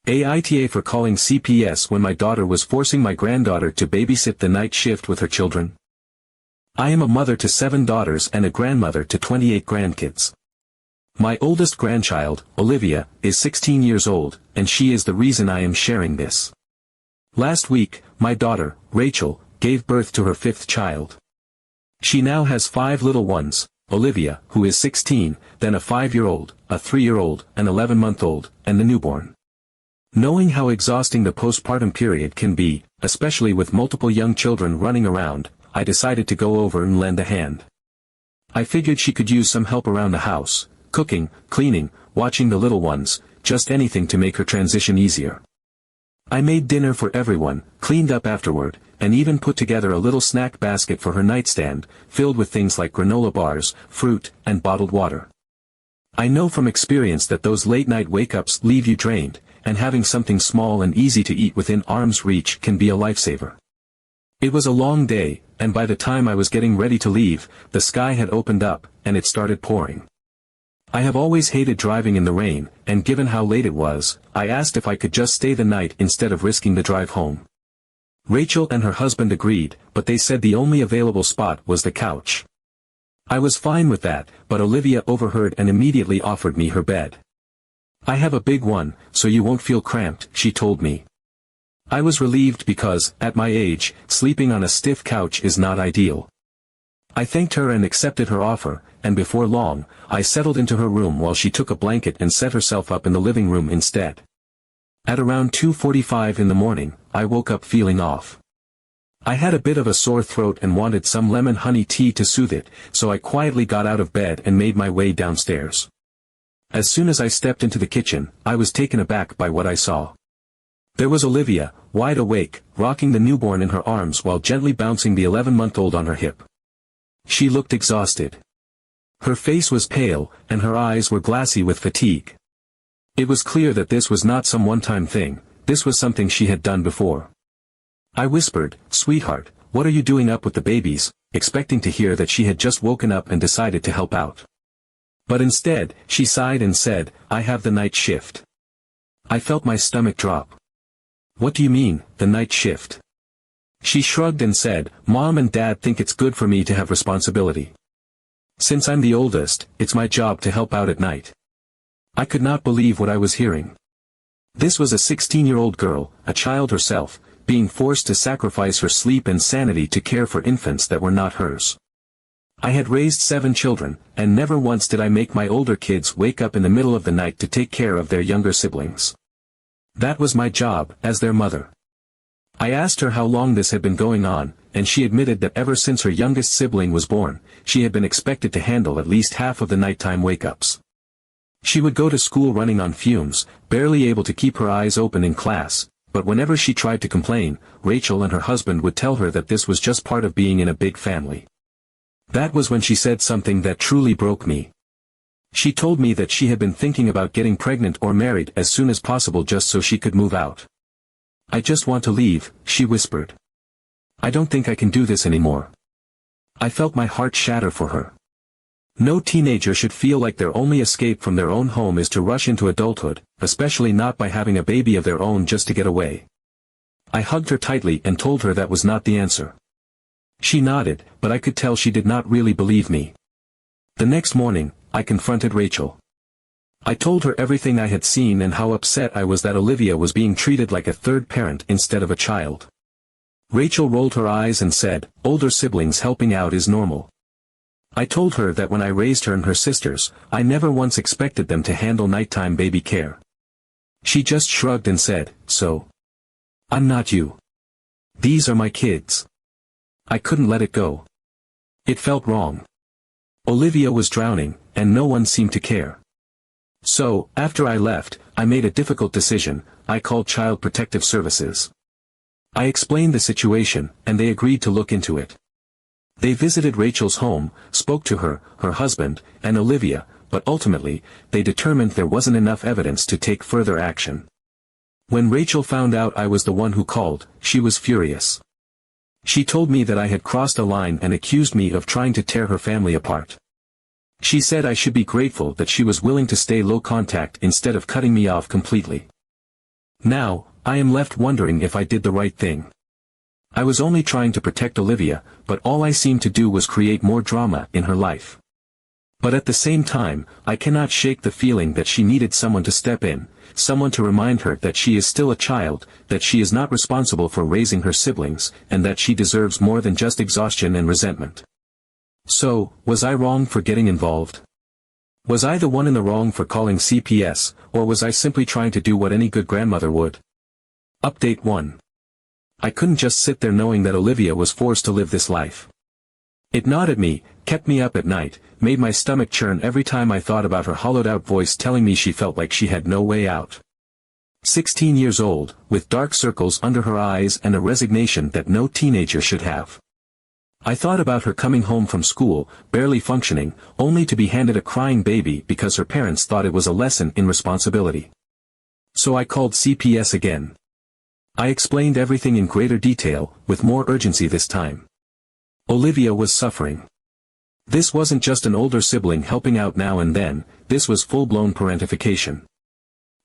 AITA for calling CPS when my daughter was forcing my granddaughter to babysit the night shift with her children. I am a mother to 7 daughters and a grandmother to 28 grandkids. My oldest grandchild, Olivia, is 16 years old, and she is the reason I am sharing this. Last week, my daughter, Rachel, gave birth to her 5th child. She now has 5 little ones, Olivia, who is 16, then a 5-year-old, a 3-year-old, an 11-month-old, and the newborn. Knowing how exhausting the postpartum period can be, especially with multiple young children running around, I decided to go over and lend a hand. I figured she could use some help around the house, cooking, cleaning, watching the little ones, just anything to make her transition easier. I made dinner for everyone, cleaned up afterward, and even put together a little snack basket for her nightstand, filled with things like granola bars, fruit, and bottled water. I know from experience that those late-night wake-ups leave you drained, and having something small and easy to eat within arm's reach can be a lifesaver. It was a long day, and by the time I was getting ready to leave, the sky had opened up, and it started pouring. I have always hated driving in the rain, and given how late it was, I asked if I could just stay the night instead of risking the drive home. Rachel and her husband agreed, but they said the only available spot was the couch. I was fine with that, but Olivia overheard and immediately offered me her bed. I have a big one, so you won't feel cramped, she told me. I was relieved because, at my age, sleeping on a stiff couch is not ideal. I thanked her and accepted her offer, and before long, I settled into her room while she took a blanket and set herself up in the living room instead. At around 2:45 in the morning, I woke up feeling off. I had a bit of a sore throat and wanted some lemon honey tea to soothe it, so I quietly got out of bed and made my way downstairs. As soon as I stepped into the kitchen, I was taken aback by what I saw. There was Olivia, wide awake, rocking the newborn in her arms while gently bouncing the 11-month-old on her hip. She looked exhausted. Her face was pale, and her eyes were glassy with fatigue. It was clear that this was not some one-time thing, this was something she had done before. I whispered, "Sweetheart, what are you doing up with the babies?" expecting to hear that she had just woken up and decided to help out. But instead, she sighed and said, "I have the night shift." I felt my stomach drop. "What do you mean, the night shift?" She shrugged and said, "Mom and Dad think it's good for me to have responsibility. Since I'm the oldest, it's my job to help out at night." I could not believe what I was hearing. This was a 16-year-old girl, a child herself, being forced to sacrifice her sleep and sanity to care for infants that were not hers. I had raised 7 children, and never once did I make my older kids wake up in the middle of the night to take care of their younger siblings. That was my job, as their mother. I asked her how long this had been going on, and she admitted that ever since her youngest sibling was born, she had been expected to handle at least half of the nighttime wake-ups. She would go to school running on fumes, barely able to keep her eyes open in class, but whenever she tried to complain, Rachel and her husband would tell her that this was just part of being in a big family. That was when she said something that truly broke me. She told me that she had been thinking about getting pregnant or married as soon as possible just so she could move out. "I just want to leave," she whispered. "I don't think I can do this anymore." I felt my heart shatter for her. No teenager should feel like their only escape from their own home is to rush into adulthood, especially not by having a baby of their own just to get away. I hugged her tightly and told her that was not the answer. She nodded, but I could tell she did not really believe me. The next morning, I confronted Rachel. I told her everything I had seen and how upset I was that Olivia was being treated like a third parent instead of a child. Rachel rolled her eyes and said, "Older siblings helping out is normal." I told her that when I raised her and her sisters, I never once expected them to handle nighttime baby care. She just shrugged and said, "So? I'm not you. These are my kids." I couldn't let it go. It felt wrong. Olivia was drowning, and no one seemed to care. So, after I left, I made a difficult decision. I called Child Protective Services. I explained the situation, and they agreed to look into it. They visited Rachel's home, spoke to her, her husband, and Olivia, but ultimately, they determined there wasn't enough evidence to take further action. When Rachel found out I was the one who called, she was furious. She told me that I had crossed a line and accused me of trying to tear her family apart. She said I should be grateful that she was willing to stay low contact instead of cutting me off completely. Now, I am left wondering if I did the right thing. I was only trying to protect Olivia, but all I seemed to do was create more drama in her life. But at the same time, I cannot shake the feeling that she needed someone to step in, someone to remind her that she is still a child, that she is not responsible for raising her siblings, and that she deserves more than just exhaustion and resentment. So, was I wrong for getting involved? Was I the one in the wrong for calling CPS, or was I simply trying to do what any good grandmother would? Update 1. I couldn't just sit there knowing that Olivia was forced to live this life. It gnawed at me, kept me up at night, made my stomach churn every time I thought about her hollowed-out voice telling me she felt like she had no way out. 16 years old, with dark circles under her eyes and a resignation that no teenager should have. I thought about her coming home from school, barely functioning, only to be handed a crying baby because her parents thought it was a lesson in responsibility. So I called CPS again. I explained everything in greater detail, with more urgency this time. Olivia was suffering. This wasn't just an older sibling helping out now and then, this was full-blown parentification.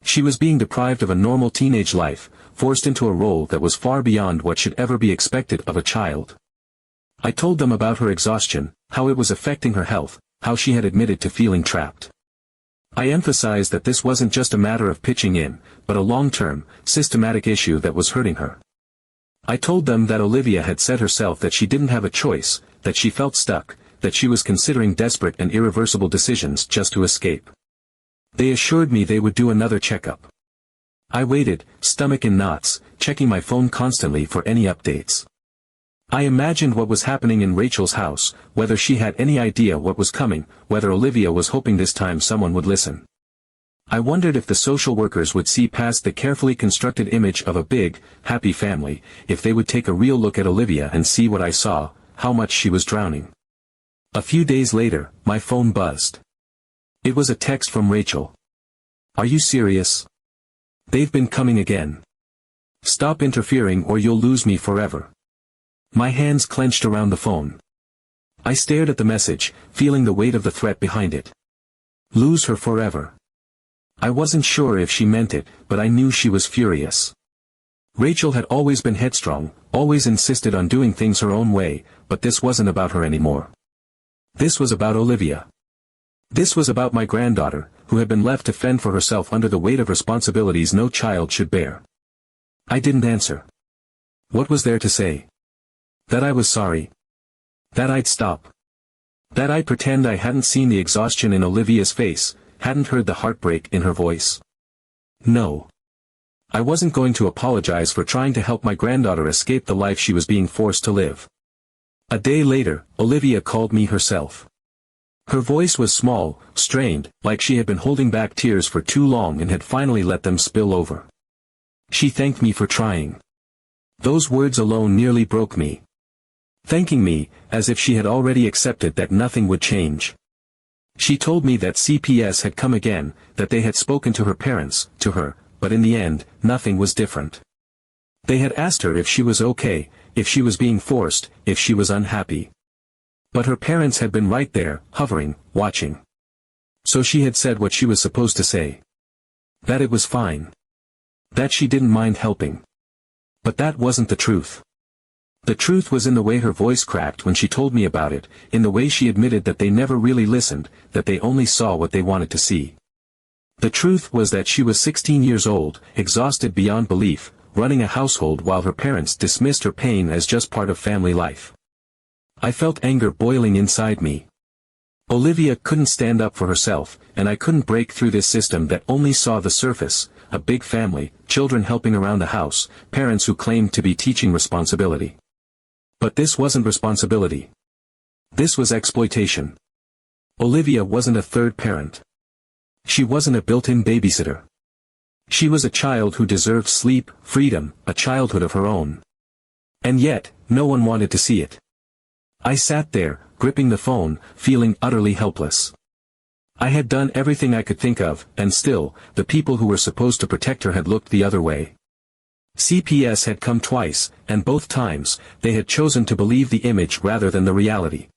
She was being deprived of a normal teenage life, forced into a role that was far beyond what should ever be expected of a child. I told them about her exhaustion, how it was affecting her health, how she had admitted to feeling trapped. I emphasized that this wasn't just a matter of pitching in, but a long-term, systematic issue that was hurting her. I told them that Olivia had said herself that she didn't have a choice, that she felt stuck, that she was considering desperate and irreversible decisions just to escape. They assured me they would do another checkup. I waited, stomach in knots, checking my phone constantly for any updates. I imagined what was happening in Rachel's house, whether she had any idea what was coming, whether Olivia was hoping this time someone would listen. I wondered if the social workers would see past the carefully constructed image of a big, happy family, if they would take a real look at Olivia and see what I saw, how much she was drowning. A few days later, my phone buzzed. It was a text from Rachel. "Are you serious? They've been coming again. Stop interfering or you'll lose me forever." My hands clenched around the phone. I stared at the message, feeling the weight of the threat behind it. Lose her forever. I wasn't sure if she meant it, but I knew she was furious. Rachel had always been headstrong, always insisted on doing things her own way, but this wasn't about her anymore. This was about Olivia. This was about my granddaughter, who had been left to fend for herself under the weight of responsibilities no child should bear. I didn't answer. What was there to say? That I was sorry. That I'd stop. That I'd pretend I hadn't seen the exhaustion in Olivia's face, hadn't heard the heartbreak in her voice. No. I wasn't going to apologize for trying to help my granddaughter escape the life she was being forced to live. A day later, Olivia called me herself. Her voice was small, strained, like she had been holding back tears for too long and had finally let them spill over. She thanked me for trying. Those words alone nearly broke me. Thanking me, as if she had already accepted that nothing would change. She told me that CPS had come again, that they had spoken to her parents, to her, but in the end, nothing was different. They had asked her if she was okay, if she was being forced, if she was unhappy. But her parents had been right there, hovering, watching. So she had said what she was supposed to say. That it was fine. That she didn't mind helping. But that wasn't the truth. The truth was in the way her voice cracked when she told me about it, in the way she admitted that they never really listened, that they only saw what they wanted to see. The truth was that she was 16 years old, exhausted beyond belief, running a household while her parents dismissed her pain as just part of family life. I felt anger boiling inside me. Olivia couldn't stand up for herself, and I couldn't break through this system that only saw the surface, a big family, children helping around the house, parents who claimed to be teaching responsibility. But this wasn't responsibility. This was exploitation. Olivia wasn't a third parent. She wasn't a built-in babysitter. She was a child who deserved sleep, freedom, a childhood of her own. And yet, no one wanted to see it. I sat there, gripping the phone, feeling utterly helpless. I had done everything I could think of, and still, the people who were supposed to protect her had looked the other way. CPS had come twice, and both times, they had chosen to believe the image rather than the reality.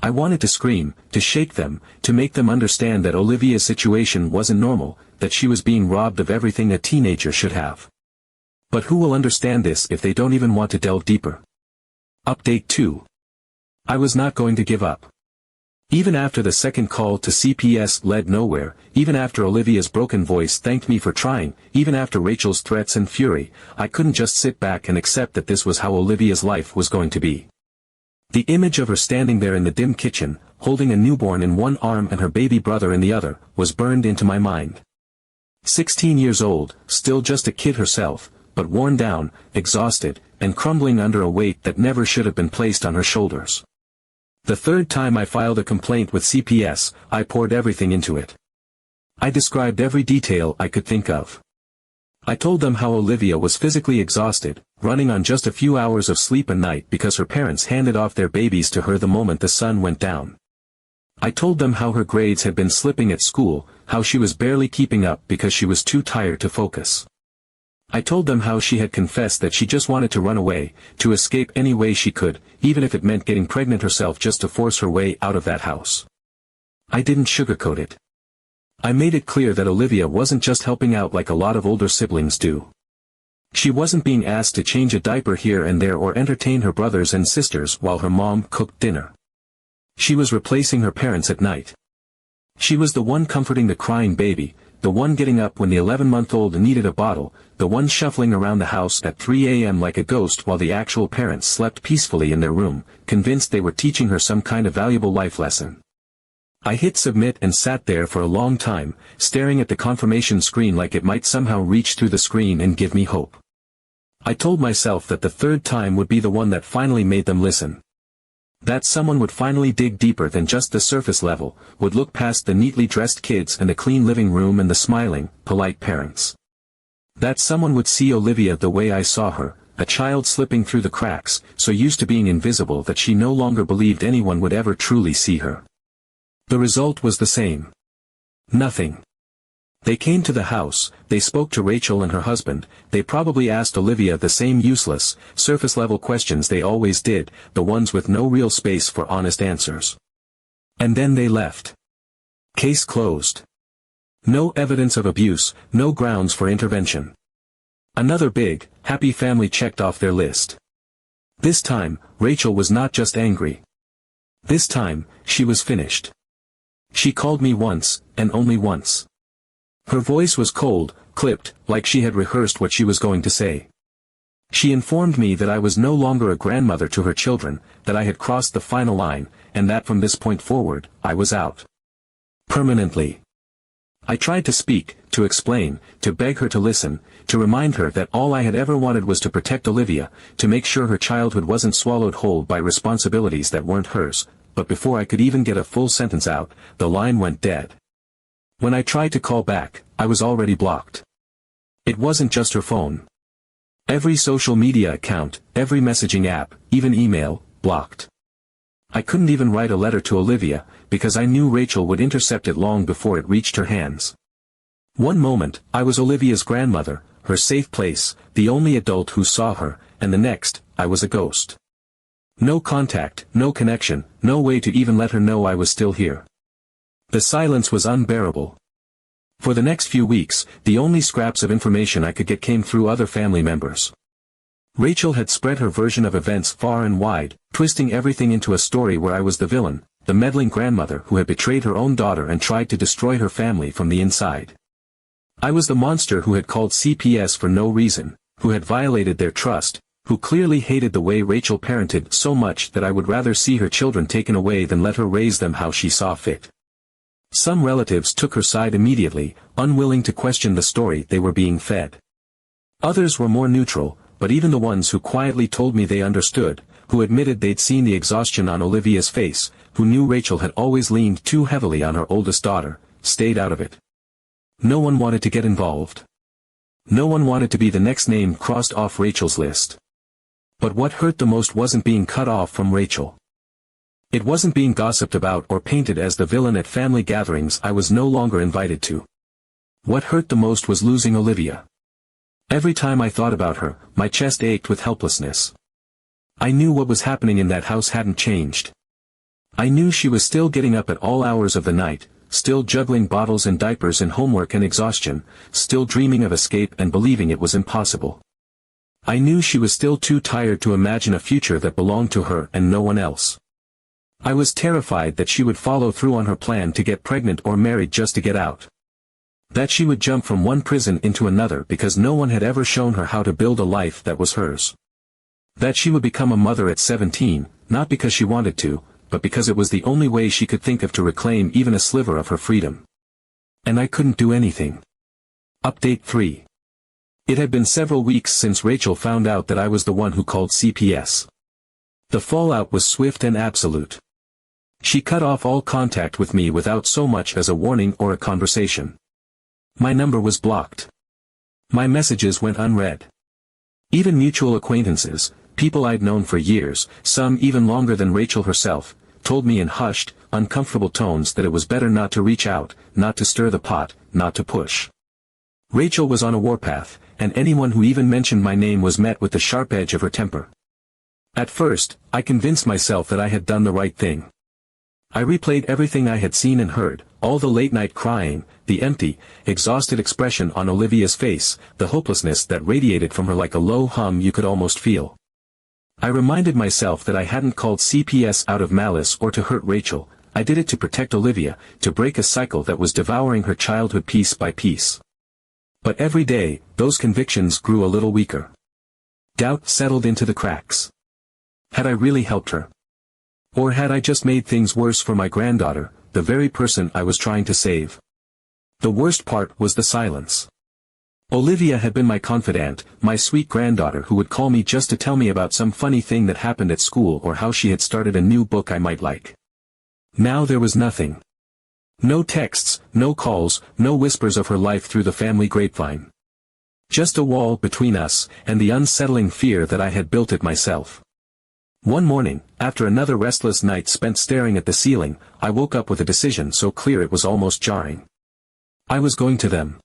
I wanted to scream, to shake them, to make them understand that Olivia's situation wasn't normal, that she was being robbed of everything a teenager should have. But who will understand this if they don't even want to delve deeper? Update 2. I was not going to give up. Even after the second call to CPS led nowhere, even after Olivia's broken voice thanked me for trying, even after Rachel's threats and fury, I couldn't just sit back and accept that this was how Olivia's life was going to be. The image of her standing there in the dim kitchen, holding a newborn in one arm and her baby brother in the other, was burned into my mind. 16 years old, still just a kid herself, but worn down, exhausted, and crumbling under a weight that never should have been placed on her shoulders. The third time I filed a complaint with CPS, I poured everything into it. I described every detail I could think of. I told them how Olivia was physically exhausted, running on just a few hours of sleep a night because her parents handed off their babies to her the moment the sun went down. I told them how her grades had been slipping at school, how she was barely keeping up because she was too tired to focus. I told them how she had confessed that she just wanted to run away, to escape any way she could, even if it meant getting pregnant herself just to force her way out of that house. I didn't sugarcoat it. I made it clear that Olivia wasn't just helping out like a lot of older siblings do. She wasn't being asked to change a diaper here and there or entertain her brothers and sisters while her mom cooked dinner. She was replacing her parents at night. She was the one comforting the crying baby, the one getting up when the 11-month-old needed a bottle, the one shuffling around the house at 3 a.m. like a ghost while the actual parents slept peacefully in their room, convinced they were teaching her some kind of valuable life lesson. I hit submit and sat there for a long time, staring at the confirmation screen like it might somehow reach through the screen and give me hope. I told myself that the third time would be the one that finally made them listen. That someone would finally dig deeper than just the surface level, would look past the neatly dressed kids and the clean living room and the smiling, polite parents. That someone would see Olivia the way I saw her, a child slipping through the cracks, so used to being invisible that she no longer believed anyone would ever truly see her. The result was the same. Nothing. They came to the house, they spoke to Rachel and her husband, they probably asked Olivia the same useless, surface-level questions they always did, the ones with no real space for honest answers. And then they left. Case closed. No evidence of abuse, no grounds for intervention. Another big, happy family checked off their list. This time, Rachel was not just angry. This time, she was finished. She called me once, and only once. Her voice was cold, clipped, like she had rehearsed what she was going to say. She informed me that I was no longer a grandmother to her children, that I had crossed the final line, and that from this point forward, I was out. Permanently. I tried to speak, to explain, to beg her to listen, to remind her that all I had ever wanted was to protect Olivia, to make sure her childhood wasn't swallowed whole by responsibilities that weren't hers, but before I could even get a full sentence out, the line went dead. When I tried to call back, I was already blocked. It wasn't just her phone. Every social media account, every messaging app, even email, blocked. I couldn't even write a letter to Olivia, because I knew Rachel would intercept it long before it reached her hands. One moment, I was Olivia's grandmother, her safe place, the only adult who saw her, and the next, I was a ghost. No contact, no connection, no way to even let her know I was still here. The silence was unbearable. For the next few weeks, the only scraps of information I could get came through other family members. Rachel had spread her version of events far and wide, twisting everything into a story where I was the villain, the meddling grandmother who had betrayed her own daughter and tried to destroy her family from the inside. I was the monster who had called CPS for no reason, who had violated their trust, who clearly hated the way Rachel parented so much that I would rather see her children taken away than let her raise them how she saw fit. Some relatives took her side immediately, unwilling to question the story they were being fed. Others were more neutral, but even the ones who quietly told me they understood, who admitted they'd seen the exhaustion on Olivia's face, who knew Rachel had always leaned too heavily on her oldest daughter, stayed out of it. No one wanted to get involved. No one wanted to be the next name crossed off Rachel's list. But what hurt the most wasn't being cut off from Rachel. It wasn't being gossiped about or painted as the villain at family gatherings I was no longer invited to. What hurt the most was losing Olivia. Every time I thought about her, my chest ached with helplessness. I knew what was happening in that house hadn't changed. I knew she was still getting up at all hours of the night, still juggling bottles and diapers and homework and exhaustion, still dreaming of escape and believing it was impossible. I knew she was still too tired to imagine a future that belonged to her and no one else. I was terrified that she would follow through on her plan to get pregnant or married just to get out. That she would jump from one prison into another because no one had ever shown her how to build a life that was hers. That she would become a mother at 17, not because she wanted to, but because it was the only way she could think of to reclaim even a sliver of her freedom. And I couldn't do anything. Update 3. It had been several weeks since Rachel found out that I was the one who called CPS. The fallout was swift and absolute. She cut off all contact with me without so much as a warning or a conversation. My number was blocked. My messages went unread. Even mutual acquaintances, people I'd known for years, some even longer than Rachel herself, told me in hushed, uncomfortable tones that it was better not to reach out, not to stir the pot, not to push. Rachel was on a warpath, and anyone who even mentioned my name was met with the sharp edge of her temper. At first, I convinced myself that I had done the right thing. I replayed everything I had seen and heard, all the late-night crying, the empty, exhausted expression on Olivia's face, the hopelessness that radiated from her like a low hum you could almost feel. I reminded myself that I hadn't called CPS out of malice or to hurt Rachel, I did it to protect Olivia, to break a cycle that was devouring her childhood piece by piece. But every day, those convictions grew a little weaker. Doubt settled into the cracks. Had I really helped her? Or had I just made things worse for my granddaughter, the very person I was trying to save? The worst part was the silence. Olivia had been my confidant, my sweet granddaughter who would call me just to tell me about some funny thing that happened at school or how she had started a new book I might like. Now there was nothing. No texts, no calls, no whispers of her life through the family grapevine. Just a wall between us, and the unsettling fear that I had built it myself. One morning, after another restless night spent staring at the ceiling, I woke up with a decision so clear it was almost jarring. I was going to them.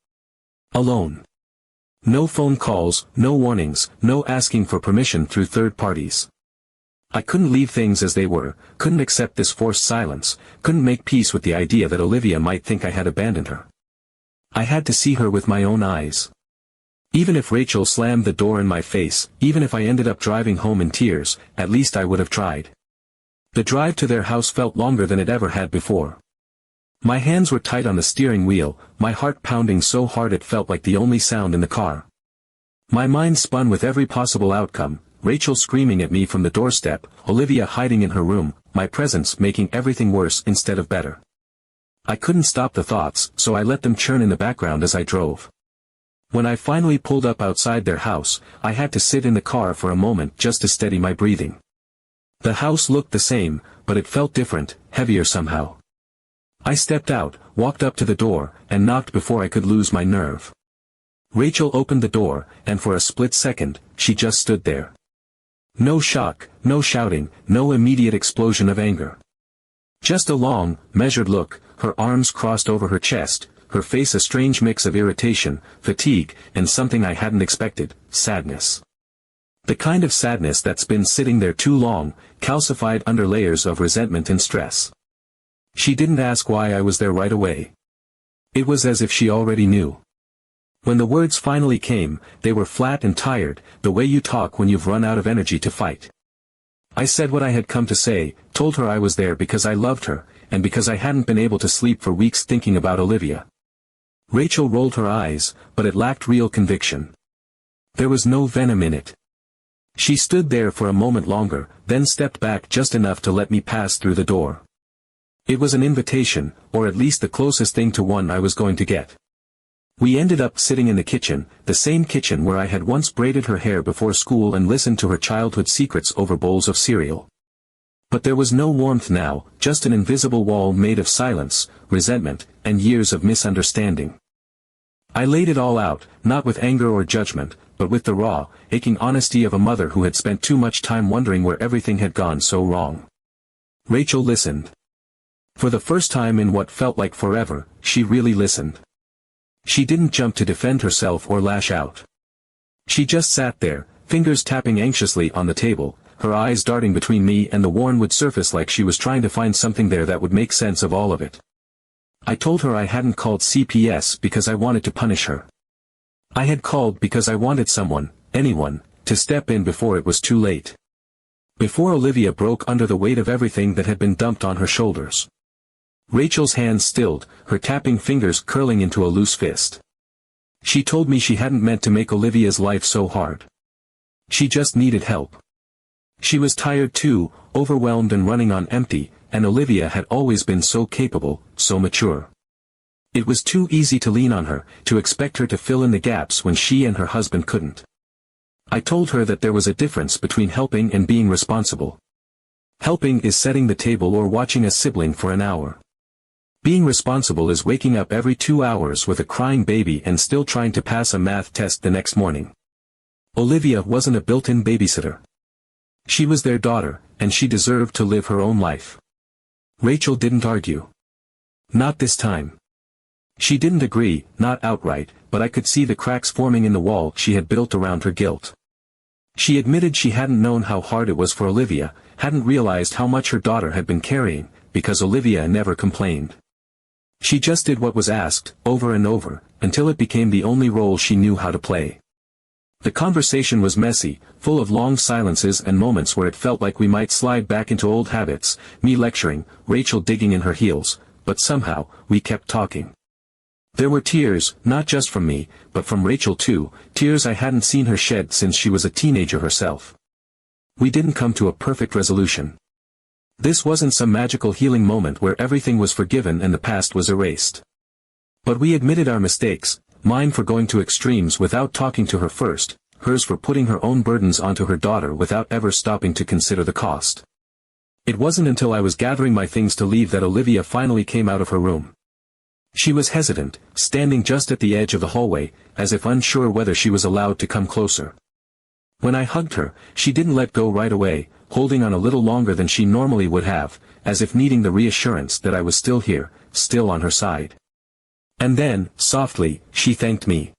Alone. No phone calls, no warnings, no asking for permission through third parties. I couldn't leave things as they were, couldn't accept this forced silence, couldn't make peace with the idea that Olivia might think I had abandoned her. I had to see her with my own eyes. Even if Rachel slammed the door in my face, even if I ended up driving home in tears, at least I would have tried. The drive to their house felt longer than it ever had before. My hands were tight on the steering wheel, my heart pounding so hard it felt like the only sound in the car. My mind spun with every possible outcome, Rachel screaming at me from the doorstep, Olivia hiding in her room, my presence making everything worse instead of better. I couldn't stop the thoughts, so I let them churn in the background as I drove. When I finally pulled up outside their house, I had to sit in the car for a moment just to steady my breathing. The house looked the same, but it felt different, heavier somehow. I stepped out, walked up to the door, and knocked before I could lose my nerve. Rachel opened the door, and for a split second, she just stood there. No shock, no shouting, no immediate explosion of anger. Just a long, measured look, her arms crossed over her chest, her face a strange mix of irritation, fatigue, and something I hadn't expected, sadness. The kind of sadness that's been sitting there too long, calcified under layers of resentment and stress. She didn't ask why I was there right away. It was as if she already knew. When the words finally came, they were flat and tired, the way you talk when you've run out of energy to fight. I said what I had come to say, told her I was there because I loved her, and because I hadn't been able to sleep for weeks thinking about Olivia. Rachel rolled her eyes, but it lacked real conviction. There was no venom in it. She stood there for a moment longer, then stepped back just enough to let me pass through the door. It was an invitation, or at least the closest thing to one I was going to get. We ended up sitting in the kitchen, the same kitchen where I had once braided her hair before school and listened to her childhood secrets over bowls of cereal. But there was no warmth now, just an invisible wall made of silence, resentment, and years of misunderstanding. I laid it all out, not with anger or judgment, but with the raw, aching honesty of a mother who had spent too much time wondering where everything had gone so wrong. Rachel listened. For the first time in what felt like forever, she really listened. She didn't jump to defend herself or lash out. She just sat there, fingers tapping anxiously on the table, her eyes darting between me and the worn wood surface like she was trying to find something there that would make sense of all of it. I told her I hadn't called CPS because I wanted to punish her. I had called because I wanted someone, anyone, to step in before it was too late. Before Olivia broke under the weight of everything that had been dumped on her shoulders. Rachel's hands stilled, her tapping fingers curling into a loose fist. She told me she hadn't meant to make Olivia's life so hard. She just needed help. She was tired too, overwhelmed and running on empty, and Olivia had always been so capable, so mature. It was too easy to lean on her, to expect her to fill in the gaps when she and her husband couldn't. I told her that there was a difference between helping and being responsible. Helping is setting the table or watching a sibling for an hour. Being responsible is waking up every 2 hours with a crying baby and still trying to pass a math test the next morning. Olivia wasn't a built-in babysitter. She was their daughter, and she deserved to live her own life. Rachel didn't argue. Not this time. She didn't agree, not outright, but I could see the cracks forming in the wall she had built around her guilt. She admitted she hadn't known how hard it was for Olivia, hadn't realized how much her daughter had been carrying, because Olivia never complained. She just did what was asked, over and over, until it became the only role she knew how to play. The conversation was messy, full of long silences and moments where it felt like we might slide back into old habits, me lecturing, Rachel digging in her heels, but somehow, we kept talking. There were tears, not just from me, but from Rachel too, tears I hadn't seen her shed since she was a teenager herself. We didn't come to a perfect resolution. This wasn't some magical healing moment where everything was forgiven and the past was erased. But we admitted our mistakes, mine for going to extremes without talking to her first, hers for putting her own burdens onto her daughter without ever stopping to consider the cost. It wasn't until I was gathering my things to leave that Olivia finally came out of her room. She was hesitant, standing just at the edge of the hallway, as if unsure whether she was allowed to come closer. When I hugged her, she didn't let go right away, holding on a little longer than she normally would have, as if needing the reassurance that I was still here, still on her side. And then, softly, she thanked me.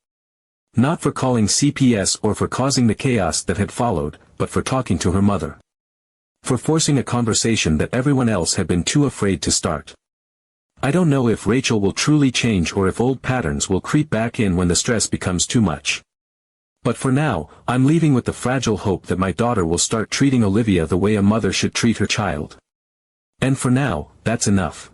Not for calling CPS or for causing the chaos that had followed, but for talking to her mother. For forcing a conversation that everyone else had been too afraid to start. I don't know if Rachel will truly change or if old patterns will creep back in when the stress becomes too much. But for now, I'm leaving with the fragile hope that my daughter will start treating Olivia the way a mother should treat her child. And for now, that's enough.